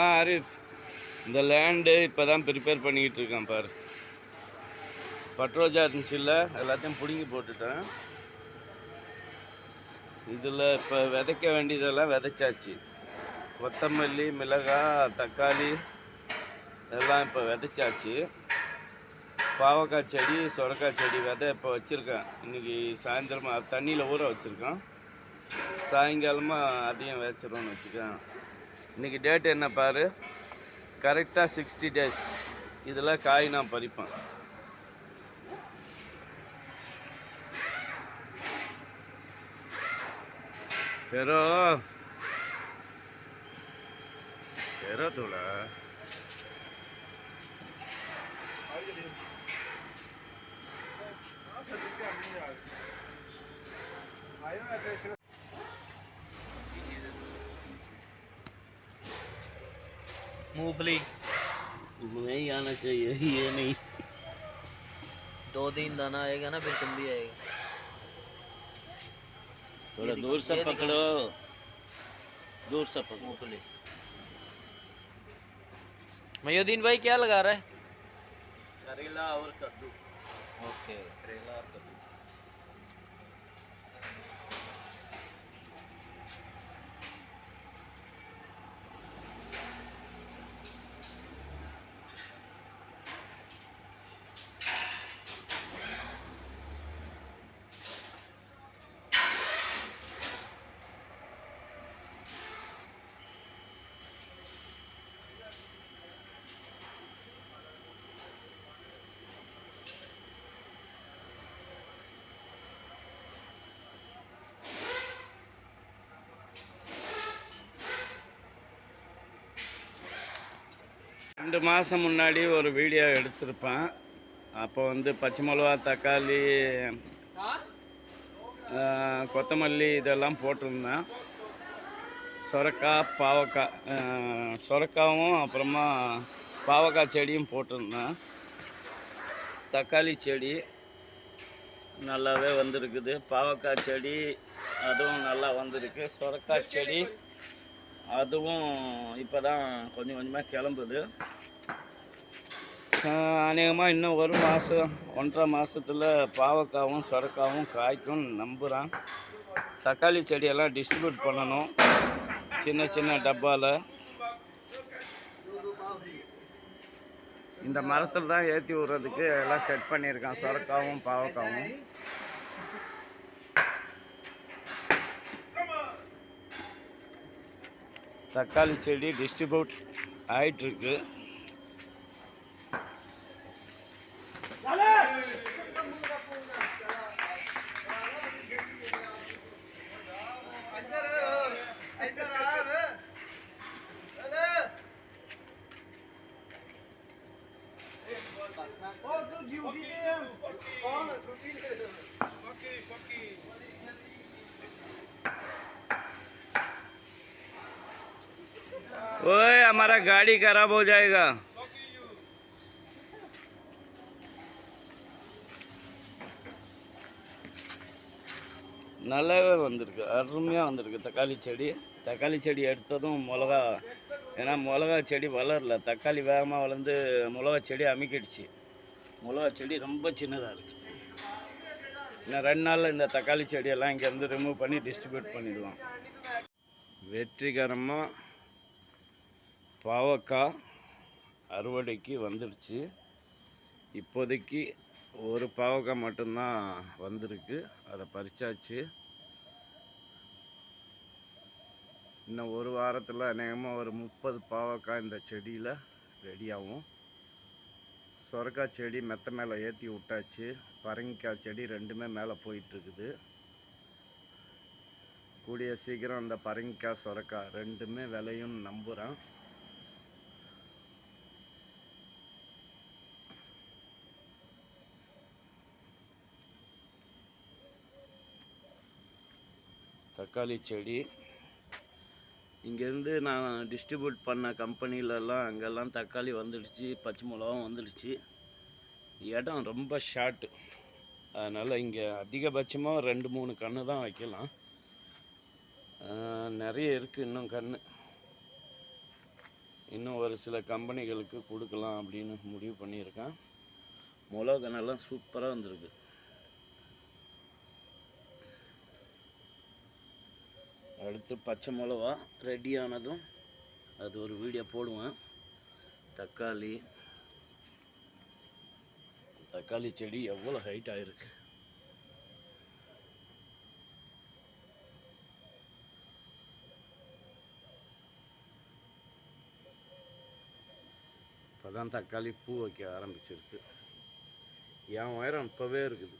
ஆரிஃப், இந்த லேண்டு இப்போ தான் ப்ரிப்பேர் பண்ணிக்கிட்டு இருக்கேன் பாரு. பட்ரோஜா இருந்துச்சுல்ல, எல்லாத்தையும் பிடுங்கி போட்டுட்டேன். இதில் இப்போ விதைக்க வேண்டியதெல்லாம் விதைச்சாச்சு. கொத்தமல்லி, மிளகாய், தக்காளி எல்லாம் இப்போ விதைச்சாச்சு. பாவக்காய் செடி, சொரக்காய் செடி விதை இப்போ வச்சுருக்கேன். இன்றைக்கி சாயந்தரமாக தண்ணியில் ஊற வச்சுருக்கேன். சாயங்காலமாக அதையும் விதைச்சிருவோன்னு வச்சுக்கேன். இன்றைக்கி டேட் என்ன பாரு, கரெக்டாக 60 days இதில் காய் நான் பறிப்பேன். pero தோழா मूंगफली नहीं आना चाहिए, ये नहीं। 2-3 दाना आएगा ना, फिर तुम भी आएगा। थोड़ा दूर से पकड़ो, दूर से पकड़ो। मूंगफली मोइदीन भाई क्या लगा रहा है? करेला और कद्दू। ओके, करेला और कद्दू। ரெண்டு மாதம் முன்னாடி ஒரு வீடியோ எடுத்திருப்பேன். அப்போ வந்து பச்சை மிளகா, தக்காளி, கொத்தமல்லி இதெல்லாம் போட்டிருந்தேன். சொரக்காய், பாவக்காய், சொரக்காவும் அப்புறமா பாவக்காய் செடியும் போட்டிருந்தேன். தக்காளி செடி நல்லாவே வந்திருக்குது. பாவக்காய் செடி அதுவும் நல்லா வந்திருக்கு. சொரக்காய் செடி அதுவும் இப்போ தான் கொஞ்சம் கொஞ்சமாக கிளம்புது. அநேகமாக இன்னும் ஒரு மாதம் 1.5 மாதத்தில் பாவக்காவும் சொரக்காவும் காய்க்கும் நம்புகிறேன். தக்காளி செடியெல்லாம் டிஸ்ட்ரிபியூட் பண்ணணும் சின்ன சின்ன டப்பாவில். இந்த மரத்தில் தான் ஏற்றி விட்றதுக்கு எல்லாம் செட் பண்ணியிருக்கேன், சொரக்காவும் பாவக்காவும். தக்காளி செடி டிஸ்ட்ரிபியூட் ஆகிட்டுருக்கு. ओए हमारा गाड़ी खराब हो जाएगा। நல்லாவே வந்திருக்கு, அருமையாக வந்திருக்கு தக்காளி செடி. தக்காளி செடி எடுத்ததும் மிளகா, ஏன்னா மிளகா செடி வளரல, தக்காளி வேகமாக வளர்ந்து மிளகா செடி அமுக்கிடுச்சு. மிளகா செடி ரொம்ப சின்னதாக இருக்குது. இன்னும் 2 நாளில் இந்த தக்காளி செடியெல்லாம் இங்கேருந்து ரிமூவ் பண்ணி டிஸ்ட்ரிபியூட் பண்ணிடுவோம். வெற்றிகரமாக பாவக்காய் அறுவடைக்கு வந்துடுச்சு. இப்போதைக்கு ஒரு பாவக்காய் மட்டும்தான் வந்திருக்கு, அதை பறிச்சாச்சு. இன்னும் ஒரு வாரத்தில் அநேகமாக ஒரு 30 பாவக்காய் இந்த செடியில் ரெடியாகும். சொரக்காய் செடி மெத்த மேலே ஏற்றி விட்டாச்சு. பரங்கிக்காய் செடி ரெண்டுமே மேலே போயிட்டுருக்குது. கூடிய சீக்கிரம் அந்த பரங்கிக்காய், சொரக்காய் ரெண்டுமே விளையும் நம்புகிறேன். தக்காளி செடி இங்கேருந்து நான் டிஸ்ட்ரிபியூட் பண்ண கம்பெனிலலாம் அங்கெல்லாம் தக்காளி வந்துடுச்சு, பச்சை மிளகாவும் வந்துடுச்சு. இடம் ரொம்ப ஷார்ட்டு, அதனால் இங்கே அதிகபட்சமாக 2-3 கன்று தான் வைக்கலாம். நிறைய இருக்குது இன்னும் கன்று. இன்னும் ஒரு சில கம்பெனிகளுக்கு கொடுக்கலாம் அப்படின்னு முடிவு பண்ணியிருக்கேன். மிளகெல்லாம் சூப்பராக வந்திருக்கு. அடுத்து பச்சை மிளகா ரெடியானதும் அது ஒரு வீடியோ போடுவேன். தக்காளி செடி எவ்வளோ ஹைட் ஆகிருக்கு. இப்போ தான் தக்காளி பூ வைக்க ஆரம்பிச்சிருக்கு. என் உயரம் இப்போவே இருக்குது.